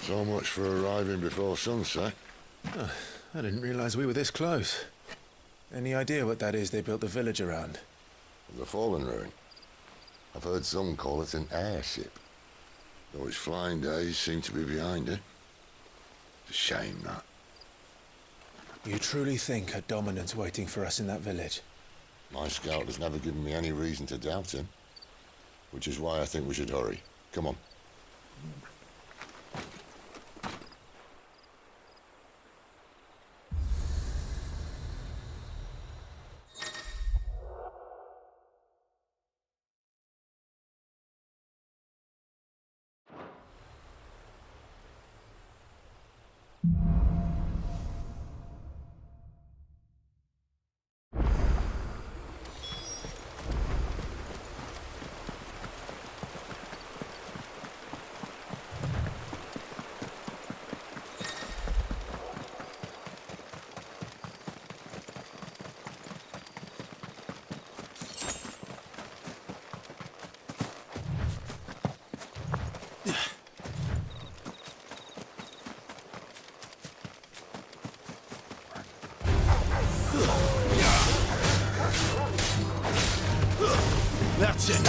So much for arriving before sunset. Oh, I didn't realize we were this close. Any idea what that is they built the village around? The Fallen Ruin. I've heard some call it an airship. Though its flying days seem to be behind it. It's a shame, that. You truly think a dominant's waiting for us in that village? My scout has never given me any reason to doubt him. Which is why I think we should hurry. Come on. That's it.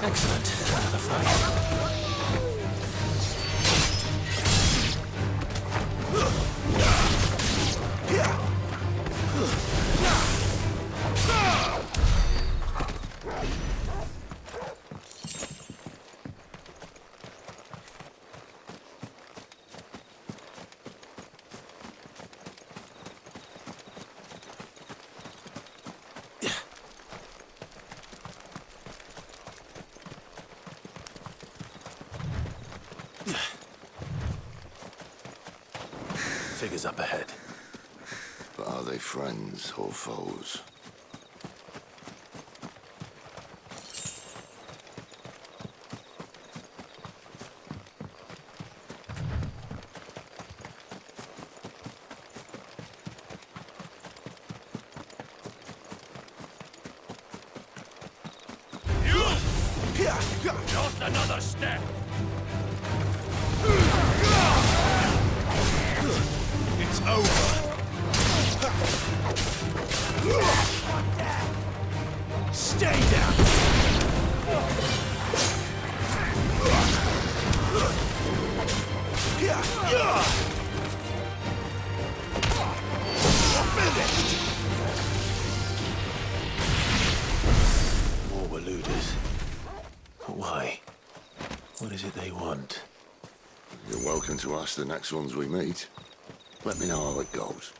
Excellent. Another fight. Figures up ahead. But are they friends or foes? Just another step. It's over. Stay down. Finished. More Waluders. But why? What is it they want? You're welcome to ask the next ones we meet. Let me know how it goes.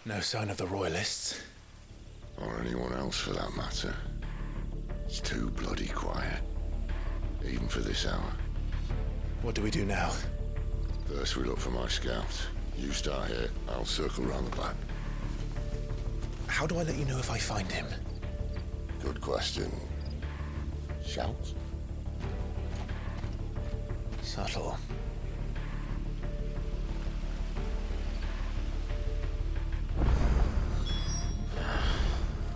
No sign of the Royalists. Or anyone else for that matter. It's too bloody quiet. Even for this hour. What do we do now? First we look for my scouts. You start here, I'll circle round the back. How do I let you know if I find him? Good question. Shout? Subtle.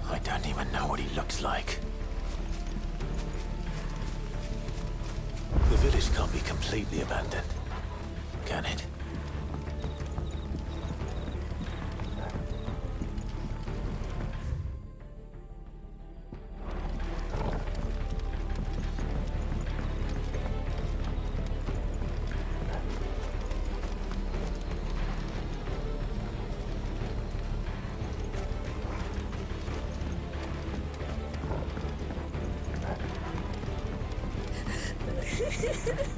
I don't even know what he looks like. The village can't be completely abandoned, can it?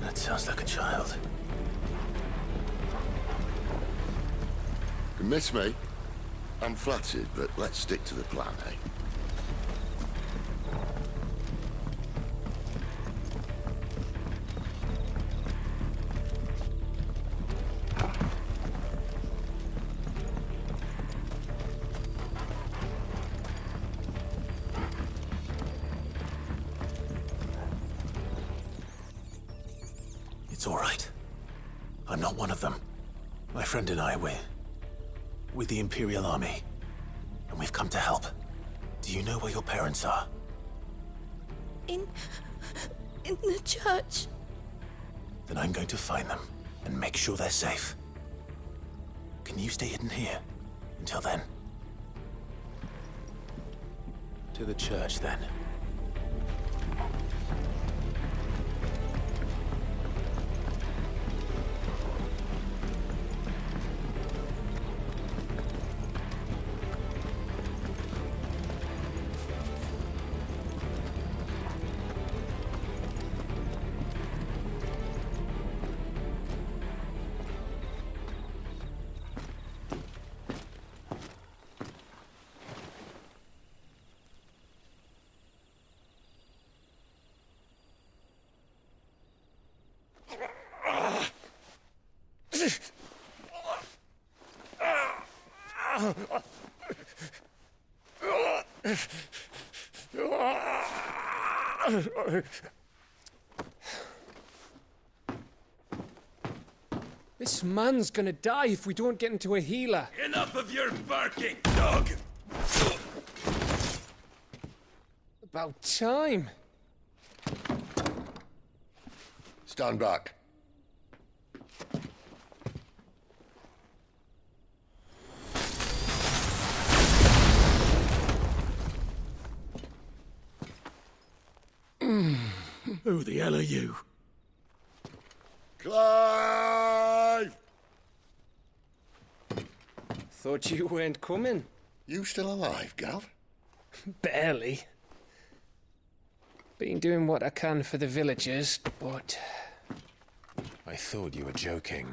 That sounds like a child. You miss me? I'm flattered, but let's stick to the plan, eh? It's all right. I'm not one of them. My friend and I, we're with the Imperial Army. And we've come to help. Do you know where your parents are? In the church. Then I'm going to find them and make sure they're safe. Can you stay hidden here until then? To the church, then. This man's gonna die if we don't get into a healer. Enough of your barking, dog! About time. Stand back. Who the hell are you? Clive! Thought you weren't coming. You still alive, Gav? Barely. Been doing what I can for the villagers, but... I thought you were joking.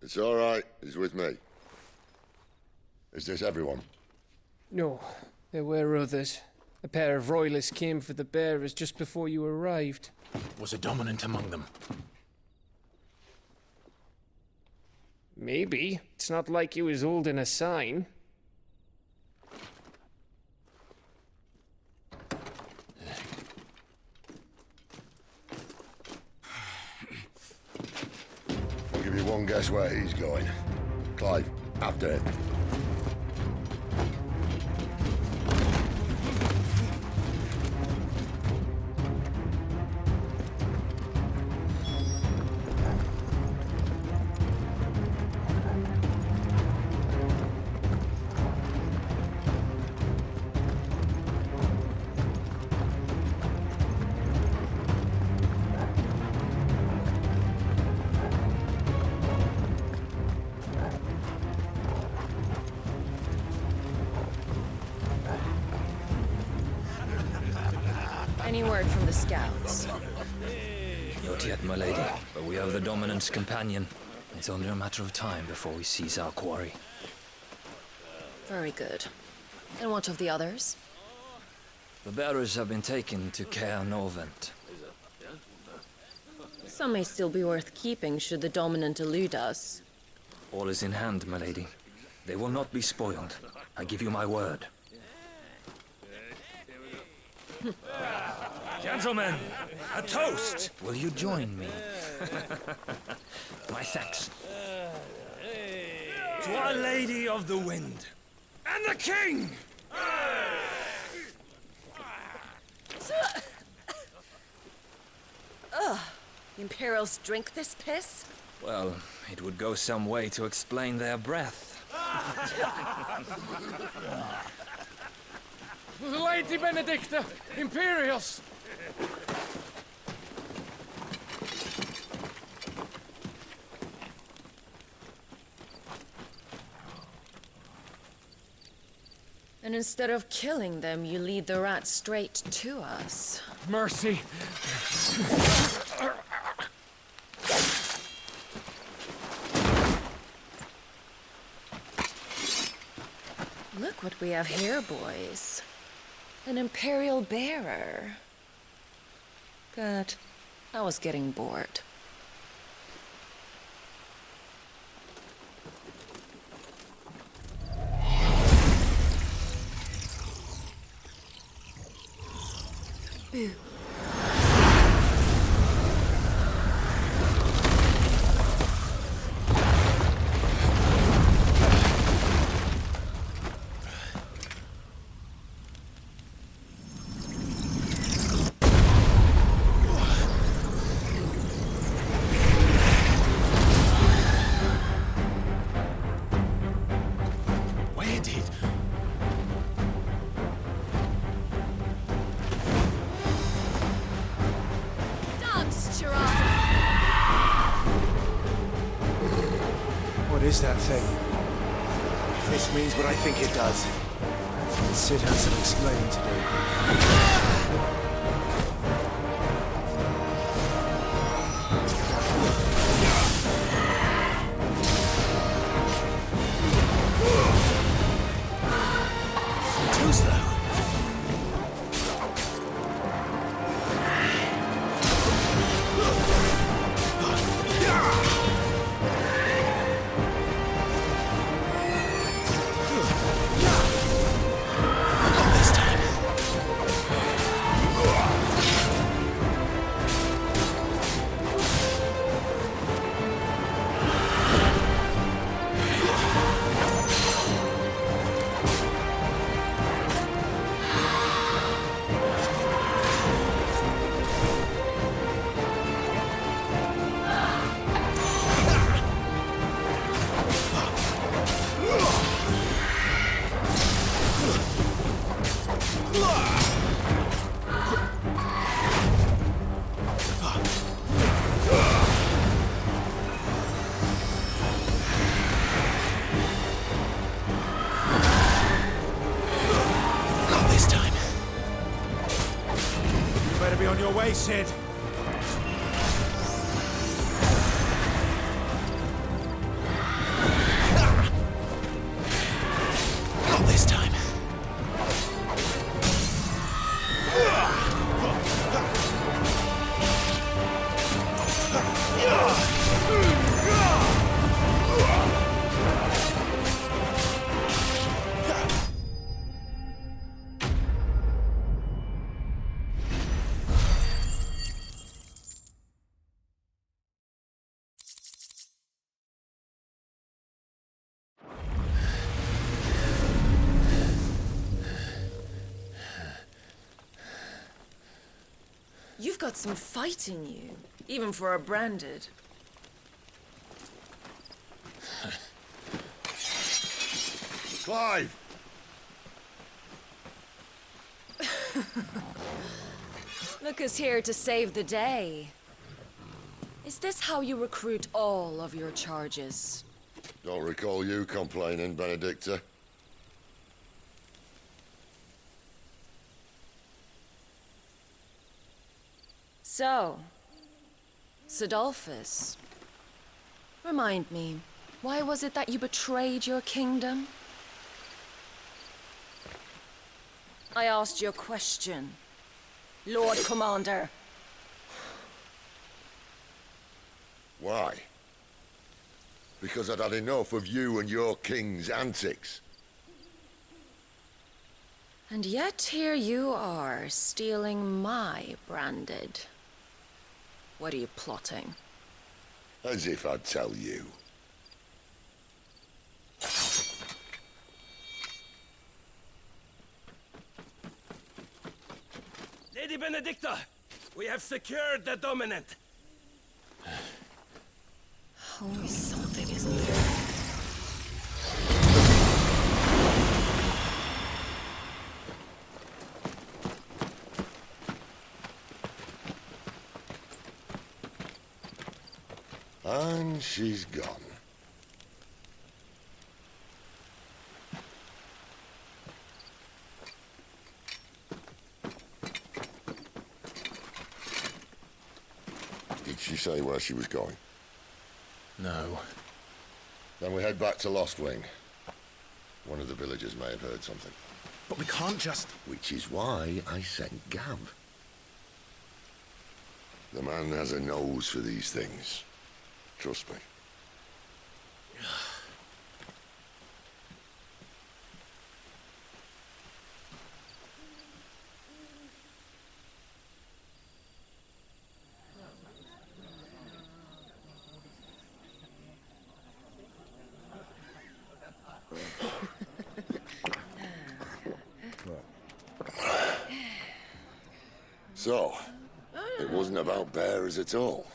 It's all right. He's with me. Is this everyone? No, there were others. A pair of royalists came for the bearers just before you arrived. Was a dominant among them? Maybe. It's not like he was holding a sign. I'll give you one guess where he's going. Clive, after him. Any word from the scouts? Not yet, my lady, but we have the Dominant's companion. It's only a matter of time before we seize our quarry. Very good. And what of the others? The bearers have been taken to Caer Norvent. Some may still be worth keeping should the dominant elude us. All is in hand, my lady. They will not be spoiled. I give you my word. Gentlemen, a toast! Will you join me? My thanks. To Our Lady of the Wind. And the King! Ugh. The Imperials drink this piss? Well, it would go some way to explain their breath. Lady Benedicta! Imperials! And instead of killing them, you lead the rats straight to us. Mercy! Look what we have here, boys. An Imperial bearer. Good. I was getting bored. Boo. Where did... What is that thing? If this means what I think it does, Sid has some explaining to do. On your way, Sid. Not this time. You've got some fight in you, even for a branded. Clive! Look who's here to save the day. Is this how you recruit all of your charges? Don't recall you complaining, Benedicta. So, Sidolphus, remind me, why was it that you betrayed your kingdom? I asked you a question, Lord Commander. Why? Because I'd had enough of you and your king's antics. And yet here you are, stealing my branded. What are you plotting? As if I'd tell you. Lady Benedicta, we have secured the dominant. Always something, isn't there? And she's gone. Did she say where she was going? No. Then we head back to Lost Wing. One of the villagers may have heard something. But we can't just... Which is why I sent Gav. The man has a nose for these things. Trust me. So, it wasn't about bearers at all.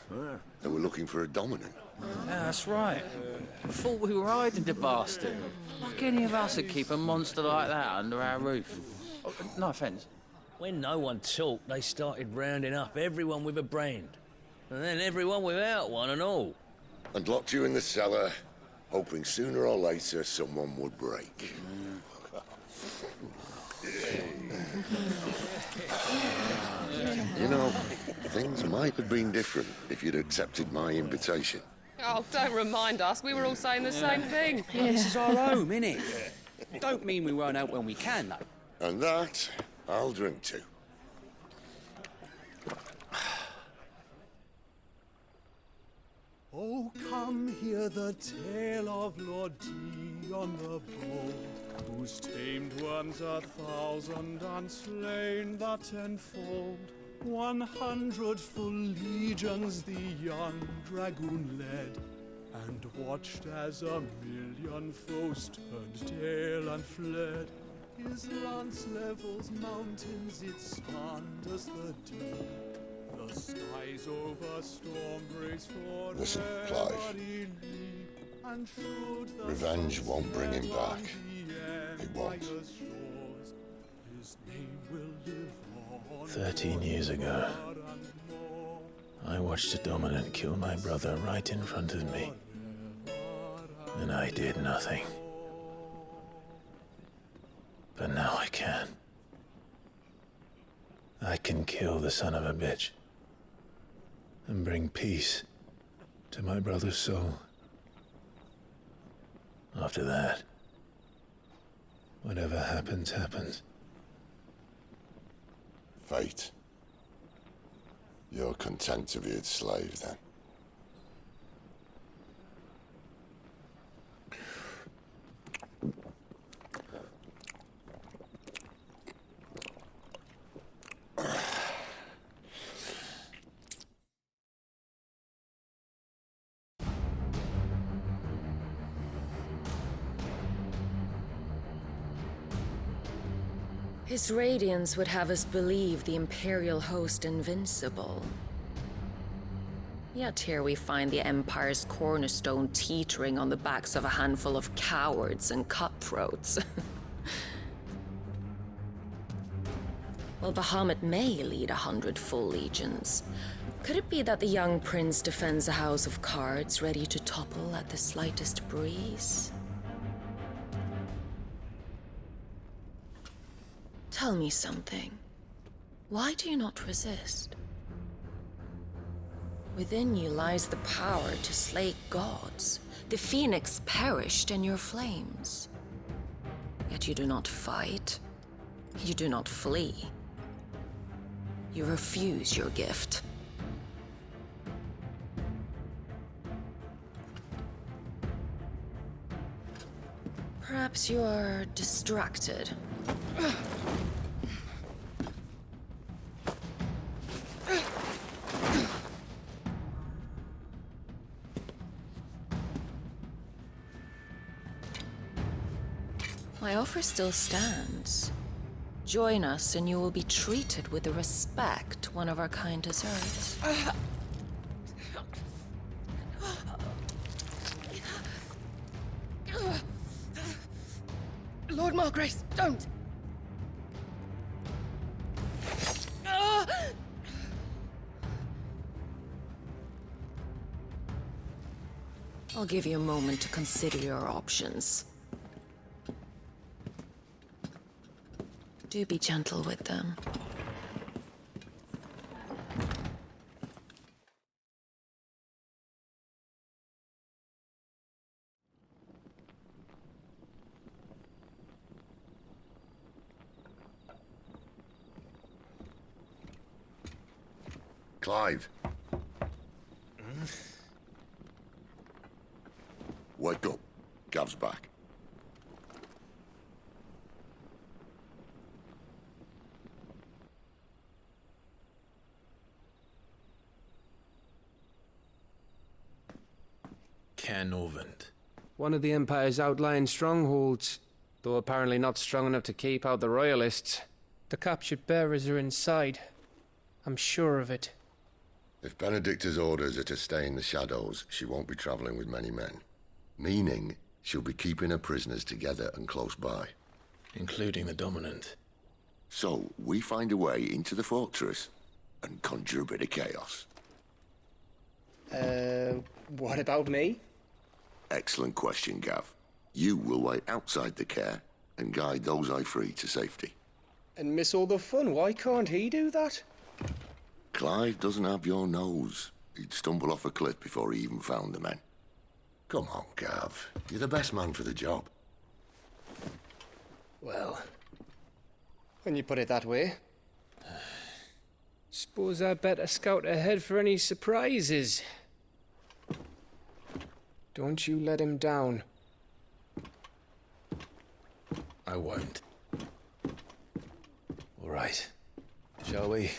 They were looking for a dominant. Yeah, that's right. I thought we were hiding the bastard. Like any of us would keep a monster like that under our roof. Oh, no offence. When no one talked, they started rounding up everyone with a brand. And then everyone without one and all. And locked you in the cellar, hoping sooner or later someone would break. You know, things might have been different if you'd accepted my invitation. Oh, don't remind us. We were all saying the same thing. This is our home, innit? Don't mean we won't out when we can, though. And that, I'll drink to. Oh, come hear the tale of Lord Dion the Bold, whose tamed ones 1,000 and slain the tenfold. 100 full legions the young dragoon led, and watched as 1,000,000 foes turned tail and fled. His lance levels mountains, it slanders the deep. The skies over storm breaks for Listen, Clive. Revenge won't bring him back. It won't. 13 years ago, I watched a dominant kill my brother right in front of me. And I did nothing. But now I can. I can kill the son of a bitch. And bring peace to my brother's soul. After that, whatever happens, happens. Fate. You're content to be its slave, then? His radiance would have us believe the Imperial host invincible. Yet here we find the Empire's cornerstone teetering on the backs of a handful of cowards and cutthroats. Well, Bahamut may lead 100 full legions. Could it be that the young prince defends a house of cards ready to topple at the slightest breeze? Tell me something. Why do you not resist? Within you lies the power to slay gods. The phoenix perished in your flames. Yet you do not fight. You do not flee. You refuse your gift. Perhaps you are distracted. My offer still stands. Join us and you will be treated with the respect one of our kind deserves. Lord Margrace, don't! I'll give you a moment to consider your options. Do be gentle with them. Clive. Wake up. Gav's back. Caernarvon. One of the Empire's outlying strongholds, though apparently not strong enough to keep out the Royalists. The captured bearers are inside. I'm sure of it. If Benedicta's orders are to stay in the shadows, she won't be traveling with many men. Meaning, she'll be keeping her prisoners together and close by. Including the Dominant. So, we find a way into the fortress and conjure a bit of chaos. What about me? Excellent question, Gav. You will wait outside the care and guide those I free to safety. And miss all the fun. Why can't he do that? Clive doesn't have your nose. He'd stumble off a cliff before he even found the men. Come on, Gav. You're the best man for the job. Well, when you put it that way. Suppose I'd better scout ahead for any surprises. Don't you let him down. I won't. All right. Shall we?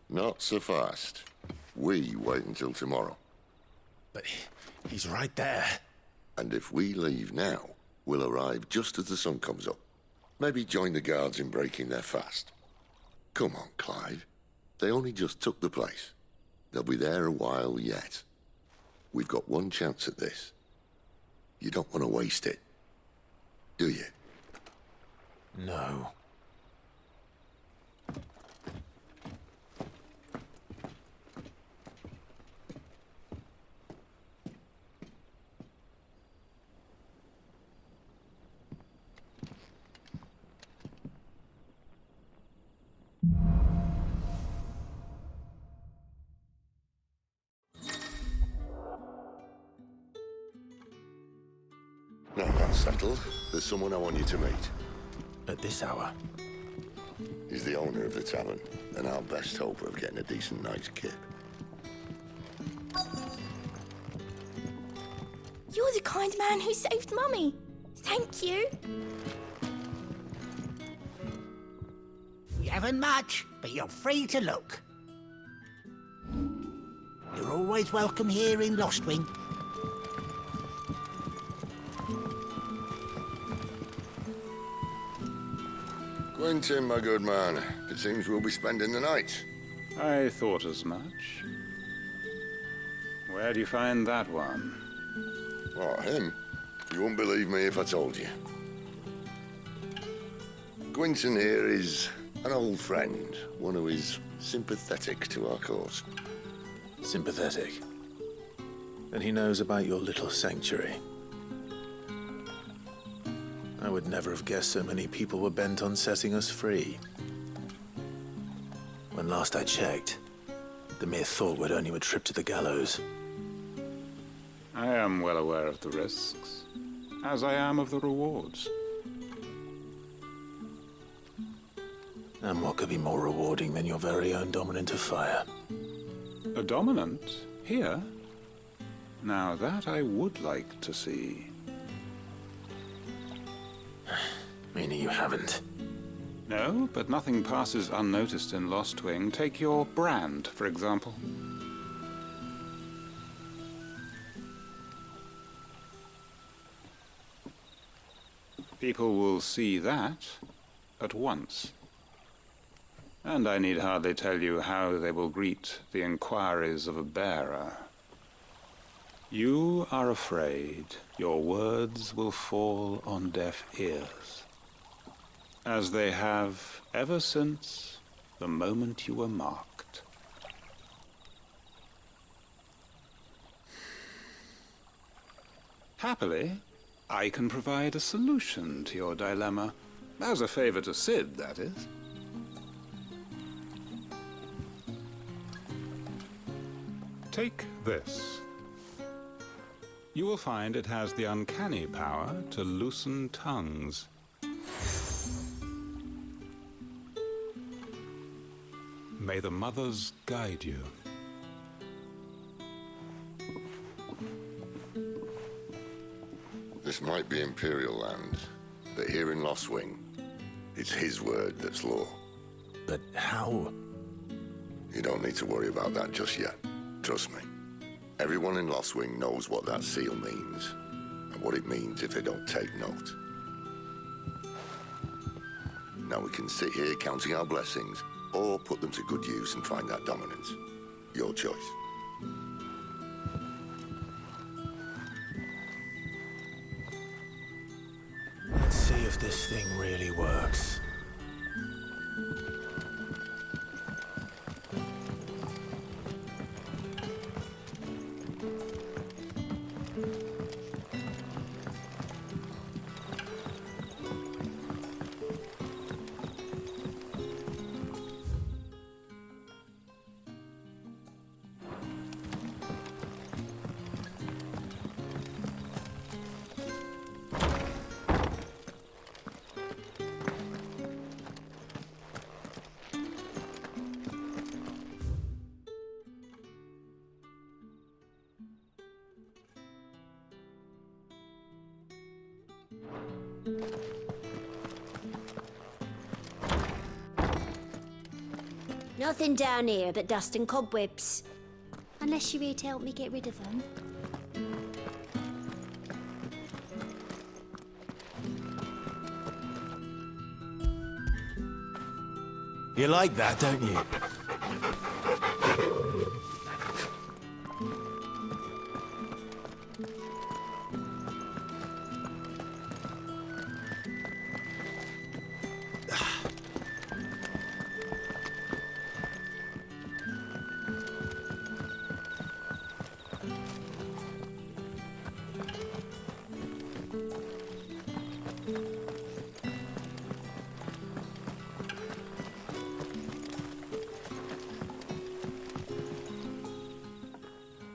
Not so fast. We wait until tomorrow. But he's right there. And if we leave now, we'll arrive just as the sun comes up. Maybe join the guards in breaking their fast. Come on, Clive. They only just took the place. They'll be there a while yet. We've got one chance at this. You don't want to waste it, do you? No. Now that's settled. There's someone I want you to meet. At this hour? He's the owner of the tavern, and our best hope of getting a decent night's kip. You're the kind man who saved Mummy. Thank you. We haven't much, but you're free to look. You're always welcome here in Lostwing. Quentin, my good man. It seems we'll be spending the night. I thought as much. Where do you find that one? Oh, him? You wouldn't believe me if I told you. Quentin here is an old friend, one who is sympathetic to our cause. Sympathetic? Then he knows about your little sanctuary. I would never have guessed so many people were bent on setting us free. When last I checked, the mere thought would earn you a trip to the gallows. I am well aware of the risks, as I am of the rewards. And what could be more rewarding than your very own dominant of fire? A dominant? Here? Now that I would like to see. Meaning you haven't? No, but nothing passes unnoticed in Lost Wing. Take your brand, for example. People will see that at once. And I need hardly tell you how they will greet the inquiries of a bearer. You are afraid your words will fall on deaf ears, as they have ever since the moment you were marked. Happily, I can provide a solution to your dilemma, as a favor to Sid, that is. Take this. You will find it has the uncanny power to loosen tongues. May the mothers guide you. This might be Imperial land, but here in Lost Wing, it's his word that's law. But how? You don't need to worry about that just yet. Trust me. Everyone in Lost Wing knows what that seal means, and what it means if they don't take note. Now we can sit here counting our blessings, or put them to good use and find that dominance. Your choice. Let's see if this thing really works. Nothing down here but dust and cobwebs. Unless you're here to help me get rid of them. You like that, don't you?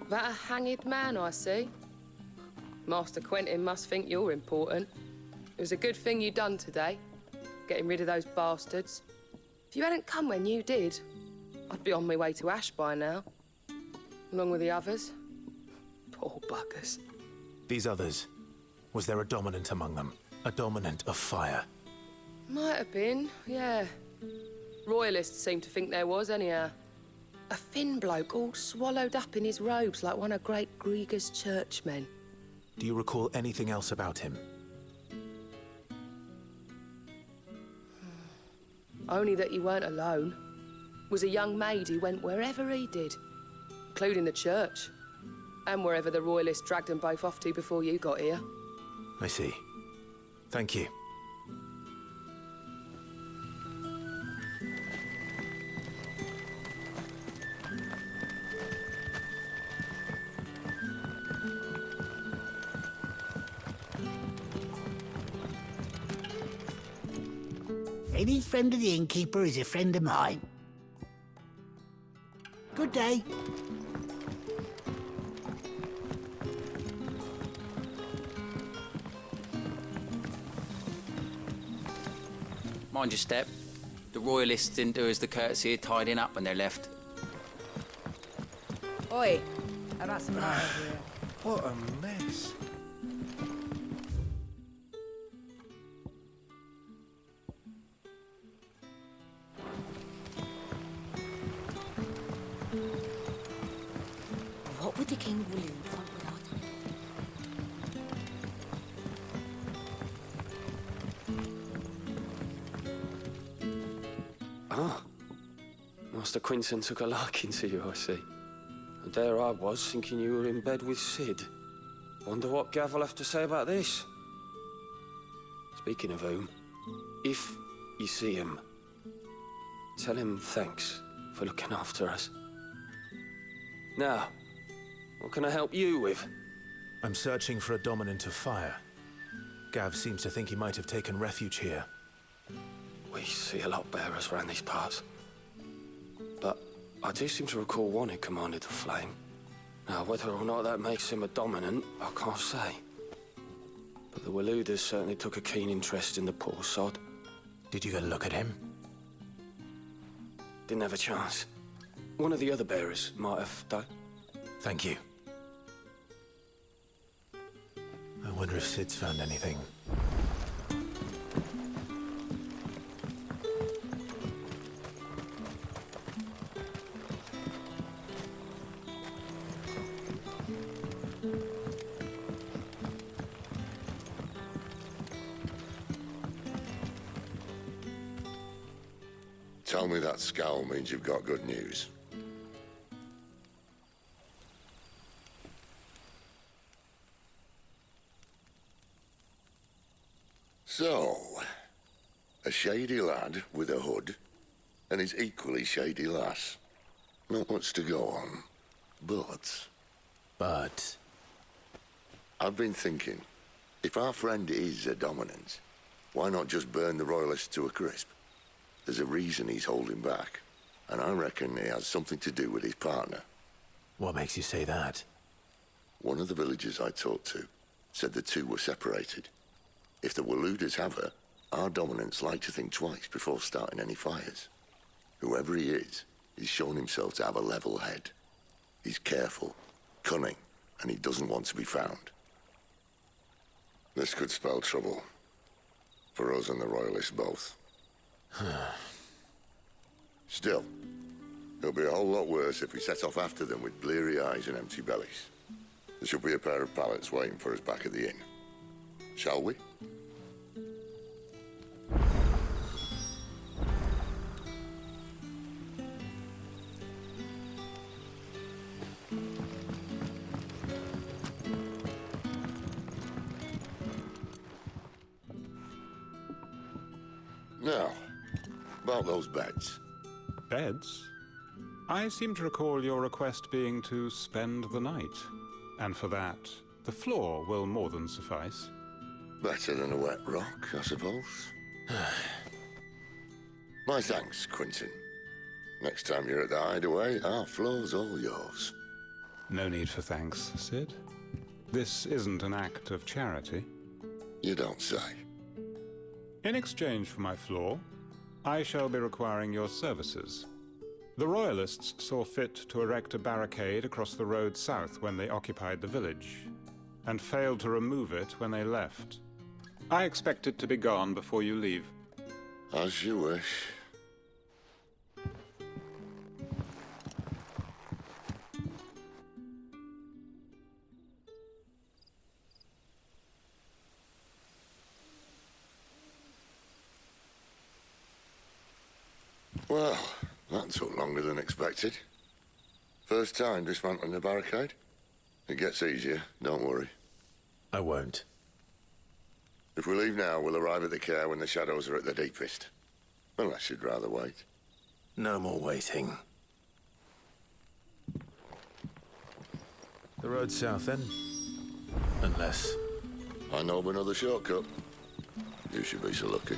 That a hanged man I see? Master Quentin must think you're important. It was a good thing you done today, getting rid of those bastards. If you hadn't come when you did, I'd be on my way to Ash by now, along with the others. Poor buggers. These others, was there a dominant among them? A dominant of fire? Might have been, yeah. Royalists seem to think there was, anyhow. A thin bloke all swallowed up in his robes like one of Great Grieger's churchmen. Do you recall anything else about him? Only that he weren't alone. Was a young maid who went wherever he did, including the church, and wherever the Royalists dragged them both off to before you got here. I see. Thank you. Any friend of the innkeeper is a friend of mine. Good day. Mind your step. The Royalists didn't do us the courtesy of tidying up when they left. Oi, how about some light over here? What a mess. What would the King Waloed want with our title? Ah. Master Quinton took a liking to you, I see. And there I was, thinking you were in bed with Sid. Wonder what Gav will have to say about this. Speaking of whom, if you see him, tell him thanks for looking after us. Now, what can I help you with? I'm searching for a dominant of fire. Gav seems to think he might have taken refuge here. We see a lot bearers around these parts. But I do seem to recall one who commanded the flame. Now, whether or not that makes him a dominant, I can't say. But the Waluders certainly took a keen interest in the poor sod. Did you get a look at him? Didn't have a chance. One of the other bearers might have done. Thank you. I wonder if Sid's found anything. Tell me that scowl means you've got good news. So, a shady lad with a hood, and his equally shady lass. Not much to go on, but... I've been thinking, if our friend is a dominant, why not just burn the Royalists to a crisp? There's a reason he's holding back, and I reckon he has something to do with his partner. What makes you say that? One of the villagers I talked to said the two were separated. If the Waluders have her, our dominants like to think twice before starting any fires. Whoever he is, he's shown himself to have a level head. He's careful, cunning, and he doesn't want to be found. This could spell trouble. For us and the Royalists both. Still, it'll be a whole lot worse if we set off after them with bleary eyes and empty bellies. There should be a pair of pallets waiting for us back at the inn. Shall we? Now, about those beds. Beds? I seem to recall your request being to spend the night. And for that, the floor will more than suffice. Better than a wet rock, I suppose. My thanks, Quinton. Next time you're at the hideaway, our floor's all yours. No need for thanks, Sid. This isn't an act of charity. You don't say. In exchange for my floor, I shall be requiring your services. The Royalists saw fit to erect a barricade across the road south when they occupied the village, and failed to remove it when they left. I expect it to be gone before you leave. As you wish. Well, that took longer than expected. First time dismantling the barricade? It gets easier, don't worry. I won't. If we leave now, we'll arrive at the care when the shadows are at their deepest. Unless you'd rather wait. No more waiting. The road south, then? Unless... I know of another shortcut. You should be so lucky.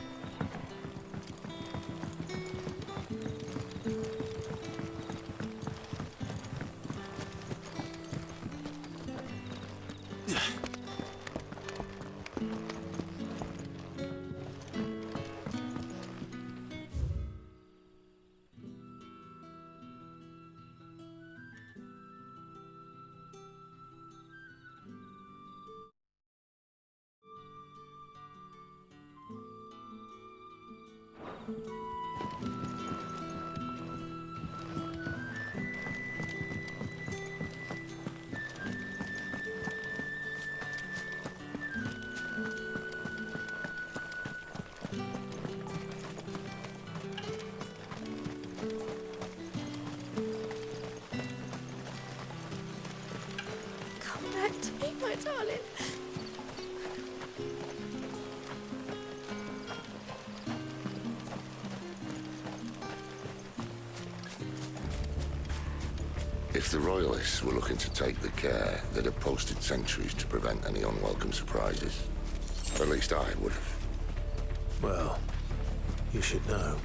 If the Royalists were looking to take the care, they'd have posted sentries to prevent any unwelcome surprises. At least I would have. Well, you should know.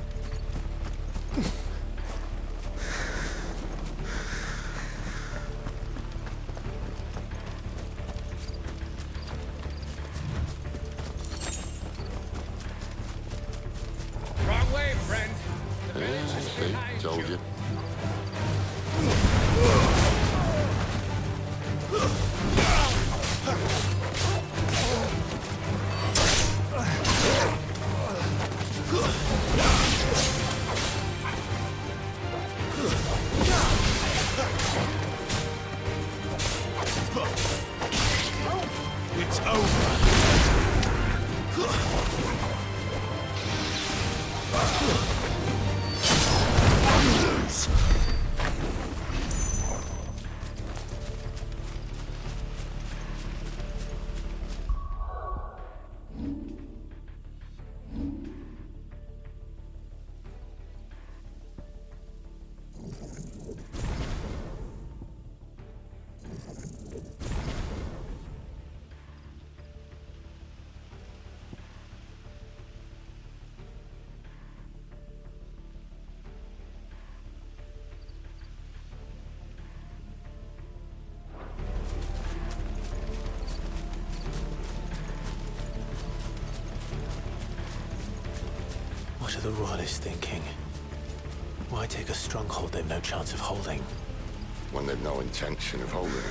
Wrong way, friend. The village is See, behind told you. It's over. What are the Royalists thinking? Why take a stronghold they've no chance of holding? When they've no intention of holding it.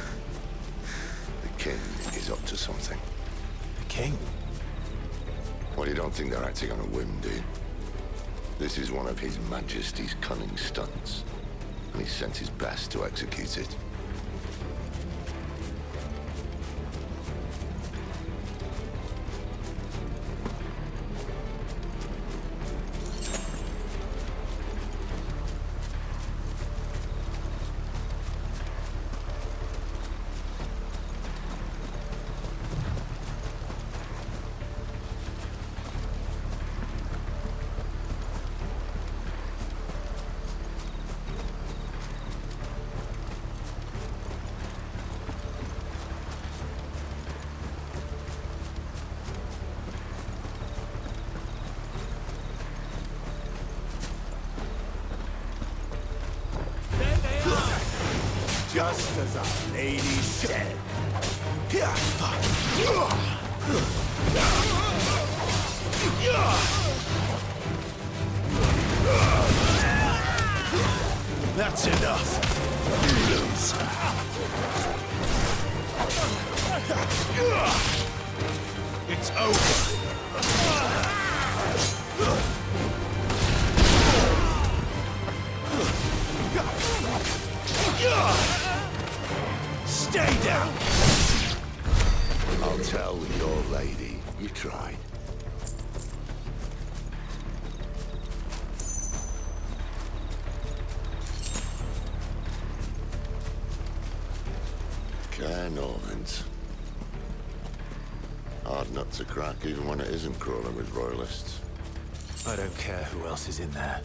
The king is up to something. The king? Well, you don't think they're acting on a whim, do you? This is one of His Majesty's cunning stunts, and he's sent his best to execute it. Just as our lady said. That's enough. Lose. It's over. Stay down! I'll tell your lady you tried. Care Norlands. Hard nut to crack even when it isn't crawling with Royalists. I don't care who else is in there.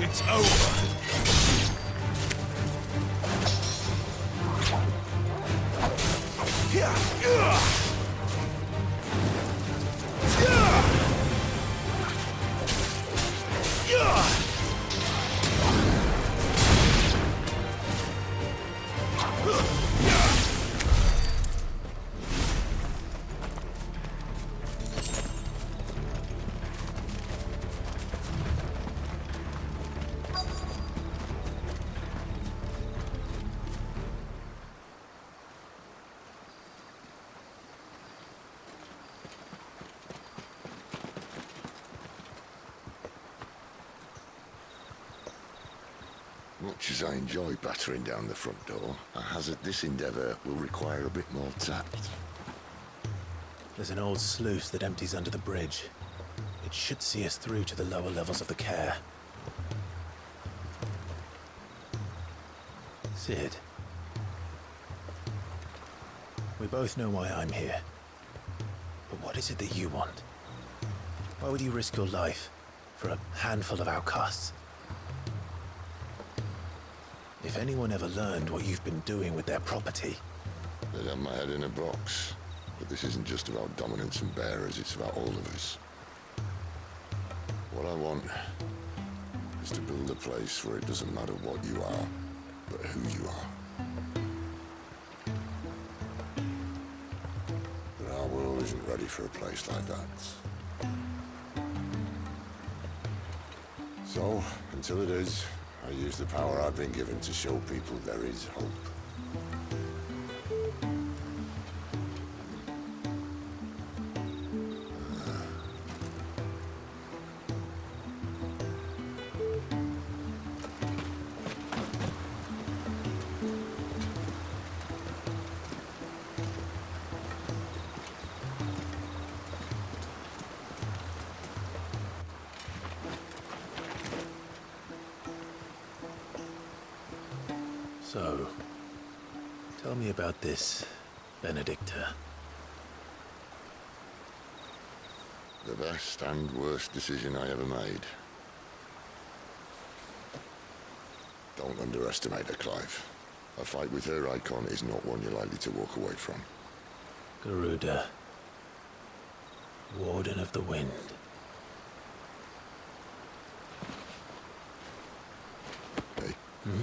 It's over. Much as I enjoy battering down the front door, I hazard this endeavour will require a bit more tact. There's an old sluice that empties under the bridge. It should see us through to the lower levels of the care. Sid, We both know why I'm here. But what is it that you want? Why would you risk your life for a handful of outcasts? If anyone ever learned what you've been doing with their property... They'd have my head in a box. But this isn't just about dominance and bearers, it's about all of us. What I want is to build a place where it doesn't matter what you are, but who you are. But our world isn't ready for a place like that. So, until it is, I use the power I've been given to show people there is hope. So, tell me about this, Benedicta. The best and worst decision I ever made. Don't underestimate her, Clive. A fight with her icon is not one you're likely to walk away from. Garuda. Warden of the Wind. Hey? Hmm?